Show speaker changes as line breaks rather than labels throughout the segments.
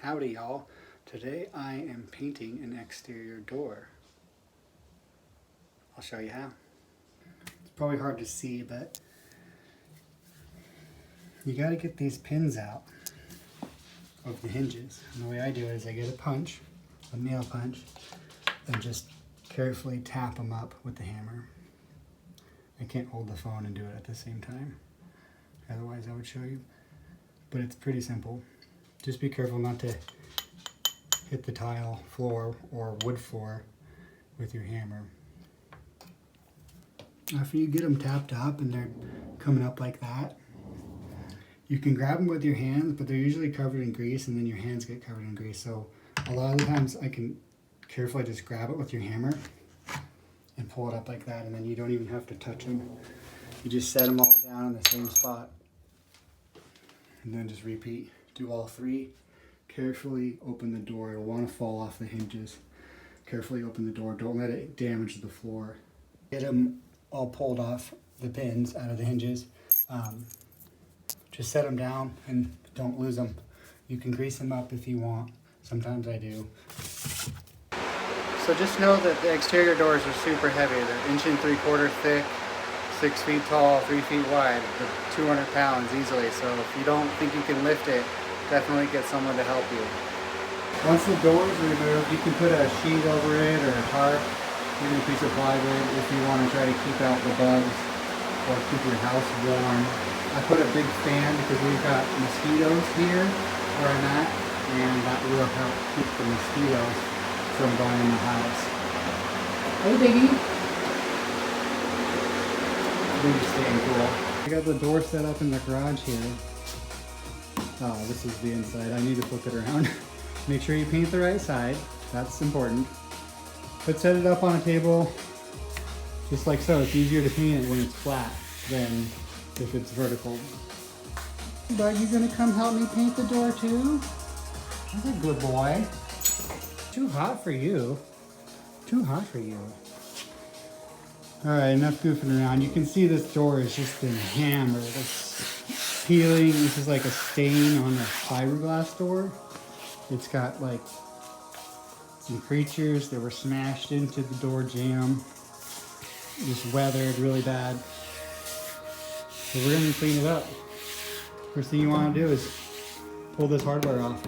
Howdy y'all. Today I am painting an exterior door. I'll show you how. It's probably hard to see, but you gotta get these pins out of the hinges. And the way I do it is I get a nail punch, and just carefully tap them up with the hammer. I can't hold the phone and do it at the same time. Otherwise I would show you. But it's pretty simple. Just be careful not to hit the tile floor or wood floor with your hammer. After you get them tapped up and they're coming up like that, you can grab them with your hands, but they're usually covered in grease, and then your hands get covered in grease. So a lot of the times I can carefully just grab it with your hammer and pull it up like that, and then you don't even have to touch them. You just set them all down in the same spot and then just repeat. Do all three. Carefully open the door. It'll want to fall off the hinges. Carefully open the door. Don't let it damage the floor. Get them all pulled off the pins out of the hinges. Just set them down and don't lose them. You can grease them up if you want. Sometimes I do. So just know that the exterior doors are super heavy. They're 1 3/4 thick, 6 feet tall, 3 feet wide. They're 200 pounds easily. So if you don't think you can lift it, definitely get someone to help you. Once the door is removed, you can put a sheet over it or a tarp, even a piece of plywood if you want to try to keep out the bugs or keep your house warm. I put a big fan because we've got mosquitoes here where I'm at, and that will help keep the mosquitoes from going in the house. Hey, Biggie! Really staying cool. I got the door set up in the garage here. Oh, this is the inside. I need to flip it around. Make sure you paint the right side. That's important. But set it up on a table, just like so. It's easier to paint it when it's flat than if it's vertical. Bud, you gonna come help me paint the door too? That's a good boy. Too hot for you. Too hot for you. All right, enough goofing around. You can see this door has just been hammered. It's peeling. This is like a stain on a fiberglass door. It's got like some creatures that were smashed into the door jamb. Just weathered really bad. So we're gonna clean it up. First thing you wanna do is pull this hardware off.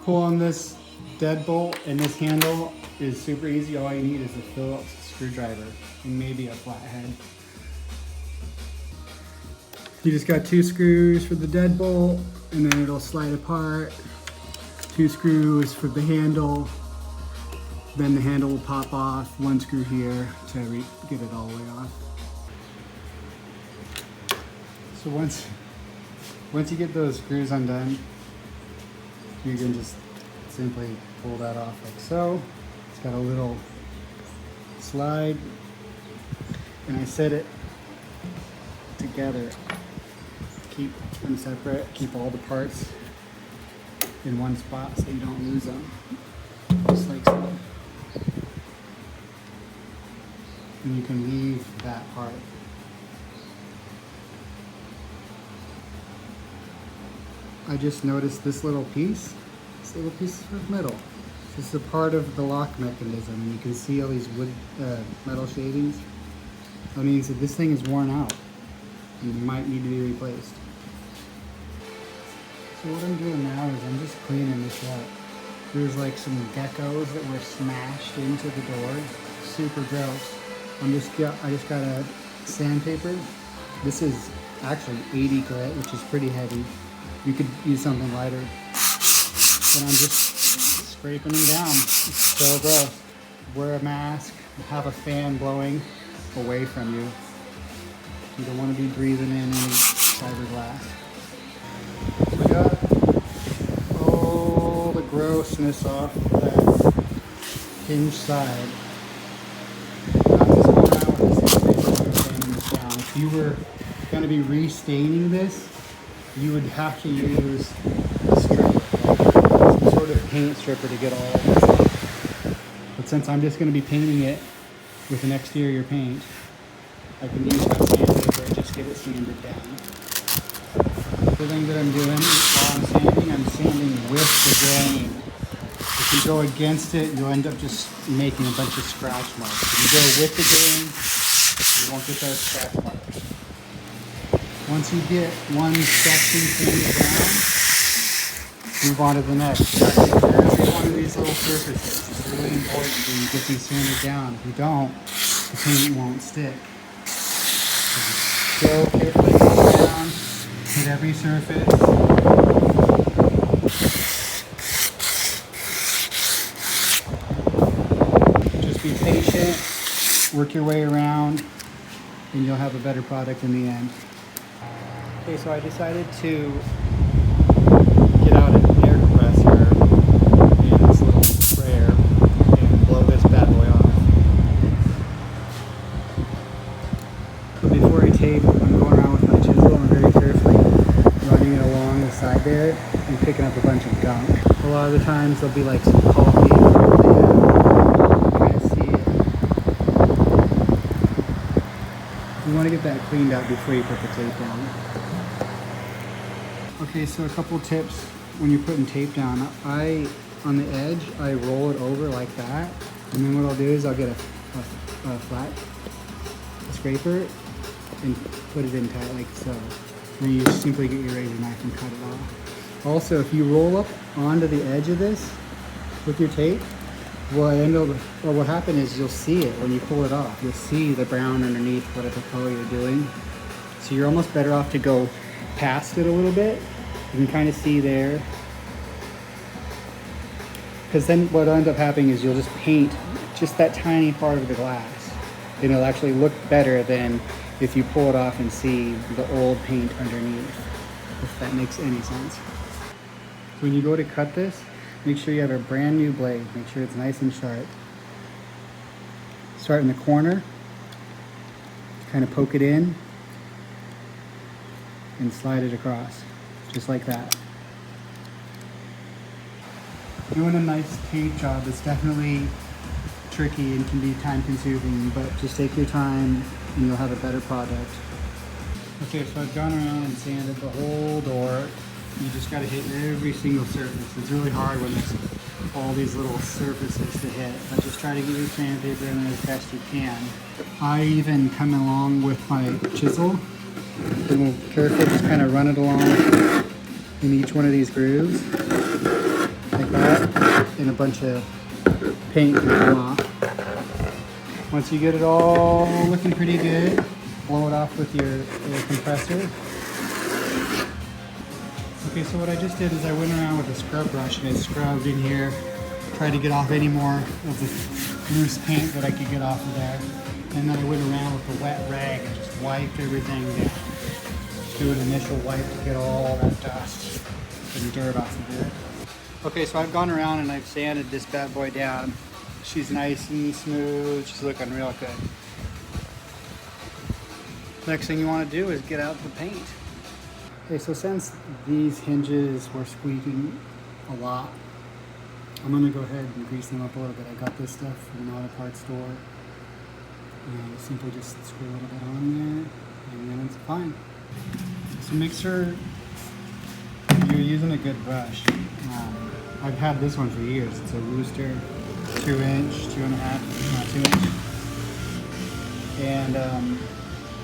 Pulling this deadbolt and this handle is super easy. All you need is a Phillips screwdriver and maybe a flathead. You just got 2 screws for the deadbolt, and then it'll slide apart. 2 screws for the handle. Then the handle will pop off. 1 screw here to get it all the way off. So once you get those screws undone, you can just simply pull that off like so. It's got a little slide, and I set it together. Keep them separate, keep all the parts in one spot so you don't lose them, just like so. And you can leave that part. I just noticed this little piece of metal. This is a part of the lock mechanism, and you can see all these wood, metal shavings. That means that this thing is worn out and might need to be replaced. So what I'm doing now is I'm just cleaning this up. There's like some geckos that were smashed into the door. Super gross. I just got a sandpaper. This is actually 80 grit, which is pretty heavy. You could use something lighter. And I'm just scraping them down. It's so gross. Wear a mask, have a fan blowing away from you. You don't want to be breathing in any fiberglass. We got all the grossness off that hinge side. Now just go around with the sandpaper and sanding this down. If you were going to be restaining this, you would have to use a stripper, some sort of paint stripper to get all of this off. But since I'm just going to be painting it with an exterior paint, I can use that sandpaper and just get it sanded down. The thing that I'm doing while I'm sanding grain. If you go against it, you'll end up just making a bunch of scratch marks. If you go with the grain, you won't get those scratch marks. Once you get one section sanded down, move on to the next. Every one of these little surfaces is really important when you get these sanded down. If you don't, the paint won't stick. So just go carefully down, hit every surface. Just be patient, work your way around, and you'll have a better product in the end. Okay, so I decided to get out an air compressor and this little sprayer and blow this bad boy off. But before I tape, I'm going around with my chisel and very carefully running it along the side there and picking up a bunch of gunk. A lot of the times there'll be like some coffee or you kind of see it. You want to get that cleaned out before you put the tape down. Okay, so a couple tips when you're putting tape down. On the edge, I roll it over like that, and then what I'll do is I'll get a flat scraper and put it in tight like so. And you just simply get your razor knife and cut it off. Also, if you roll up onto the edge of this with your tape, what happens is you'll see it when you pull it off. You'll see the brown underneath whatever color you're doing. So you're almost better off to go past it a little bit. You can kind of see there. Because then what'll end up happening is you'll just paint just that tiny part of the glass. And it'll actually look better than if you pull it off and see the old paint underneath, if that makes any sense. So when you go to cut this, make sure you have a brand new blade. Make sure it's nice and sharp. Start in the corner, kind of poke it in, and slide it across, just like that. Doing a nice paint job is definitely tricky and can be time consuming, but just take your time and you'll have a better product. Okay, so I've gone around and sanded the whole door. You just gotta hit every single surface. It's really hard when there's all these little surfaces to hit, but just try to get your sandpaper in there as best you can. I even come along with my chisel and we'll carefully just kind of run it along in each one of these grooves, like that, and a bunch of paint can come off. Once you get it all looking pretty good, blow it off with your compressor. Okay, so what I just did is I went around with a scrub brush and I scrubbed in here, tried to get off any more of the loose paint that I could get off of there. And then I went around with a wet rag and just wiped everything down. Do an initial wipe to get all that dust and dirt off of it. Okay, so I've gone around and I've sanded this bad boy down. She's nice and smooth, she's looking real good. Next thing you want to do is get out the paint. Okay, so since these hinges were squeaking a lot, I'm gonna go ahead and grease them up a little bit. I got this stuff from an auto parts store. And simply just screw a little bit on there, and then it's fine. So make sure you're using a good brush. I've had this one for years. It's a Rooster 2-inch, 2.5, 2-inch. And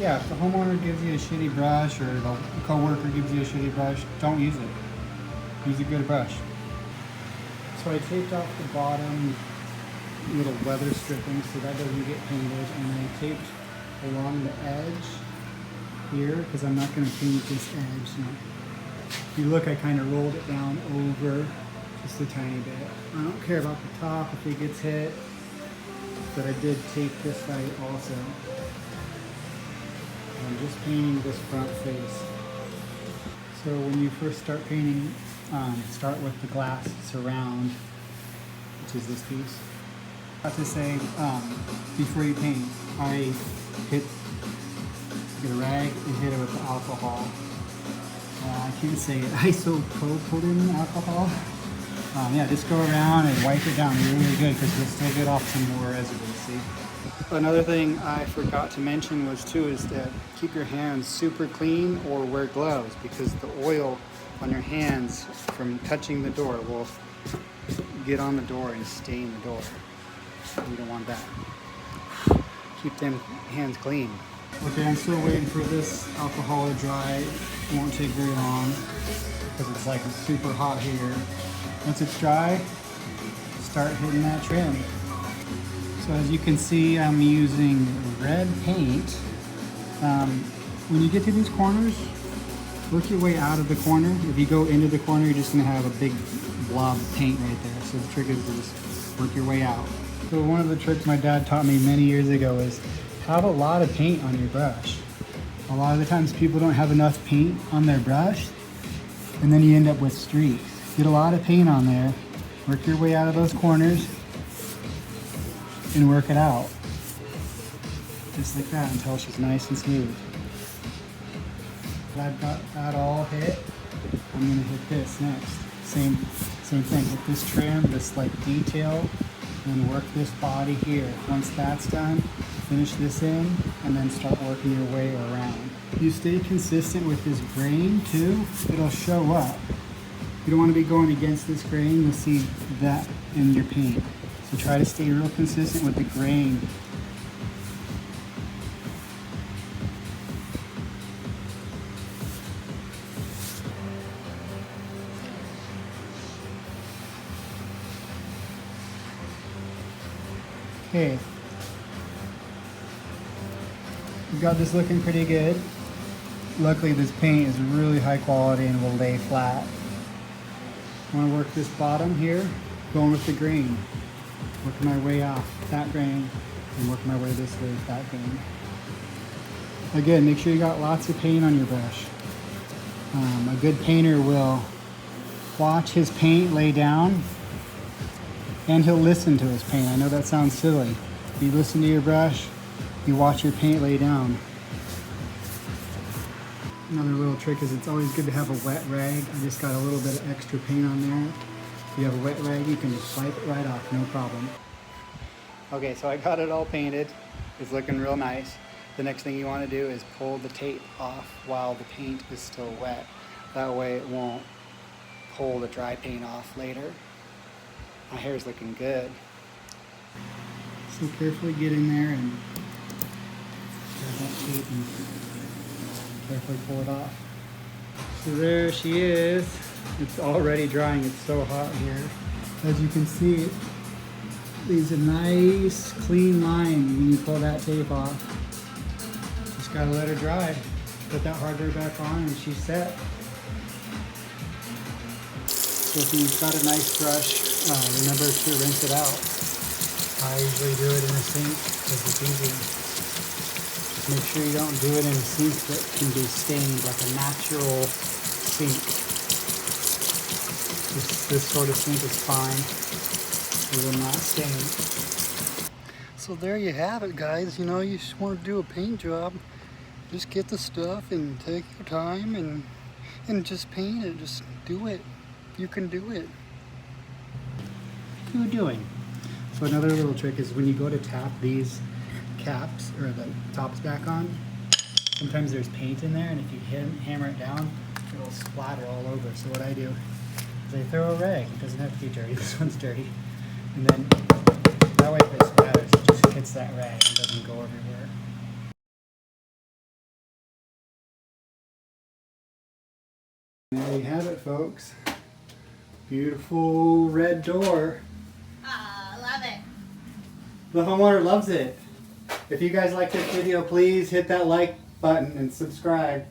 yeah, if the homeowner gives you a shitty brush or the coworker gives you a shitty brush, don't use it. Use a good brush. So I taped off the bottom little weather stripping so that doesn't get painted, and I taped along the edge here because I'm not going to paint this edge. So if you look, I kind of rolled it down over just a tiny bit. I don't care about the top if it gets hit, but I did tape this side also. I'm just painting this front face. So when you first start painting, start with the glass surround, which is this piece. I have to say, before you paint, I get a rag and hit it with the alcohol. I can't say it, isopropylene alcohol. Yeah, just go around and wipe it down really good because you'll still get off some more residue, see? Another thing I forgot to mention was too is that keep your hands super clean or wear gloves because the oil on your hands from touching the door will get on the door and stain the door. You don't want that. Keep them hands clean. Okay, I'm still waiting for this alcohol to dry. It won't take very long because it's like super hot here. Once it's dry, start hitting that trim. So as you can see, I'm using red paint. When you get to these corners, work your way out of the corner. If you go into the corner, you're just gonna have a big blob of paint right there. So the trick is to just work your way out. So one of the tricks my dad taught me many years ago is have a lot of paint on your brush. A lot of the times people don't have enough paint on their brush, and then you end up with streaks. Get a lot of paint on there, work your way out of those corners, and work it out. Just like that until it's just nice and smooth. I've got that all hit. I'm gonna hit this next. Same thing. Hit this trim, this like detail, and work this body here. Once that's done, finish this in, and then start working your way around. If you stay consistent with this grain too, it'll show up. You don't want to be going against this grain. You'll see that in your paint. So try to stay real consistent with the grain. Okay, we've got this looking pretty good. Luckily this paint is really high quality and will lay flat. I want to work this bottom here, going with the grain. Working my way off that grain and working my way this way with that grain. Again, make sure you got lots of paint on your brush. A good painter will watch his paint lay down, and he'll listen to his paint. I know that sounds silly. You listen to your brush, you watch your paint lay down. Another little trick is it's always good to have a wet rag. I just got a little bit of extra paint on there. If you have a wet rag, you can just wipe it right off, no problem. Okay, so I got it all painted. It's looking real nice. The next thing you want to do is pull the tape off while the paint is still wet. That way it won't pull the dry paint off later. My hair's looking good. So carefully get in there and grab that tape and carefully pull it off. So there she is. It's already drying. It's so hot here. As you can see, it leaves a nice clean line when you pull that tape off. Just gotta let her dry. Put that hardware back on and she's set. So if you've got a nice brush, remember to rinse it out. I usually do it in a sink because it's easy. Just make sure you don't do it in a sink that can be stained, like a natural sink. This sort of sink is fine. It will not stain. So there you have it, guys. You know, you just want to do a paint job. Just get the stuff and take your time and just paint it. Just do it. You can do it. What are you doing? So another little trick is when you go to tap these caps or the tops back on, sometimes there's paint in there, and if you hammer it down, it'll splatter all over. So what I do is I throw a rag. It doesn't have to be dirty. This one's dirty. And then that way if it splatters, it just hits that rag and doesn't go everywhere. There you have it, folks. Beautiful red door.
Love it.
The homeowner loves it. If you guys like this video, please hit that like button and subscribe.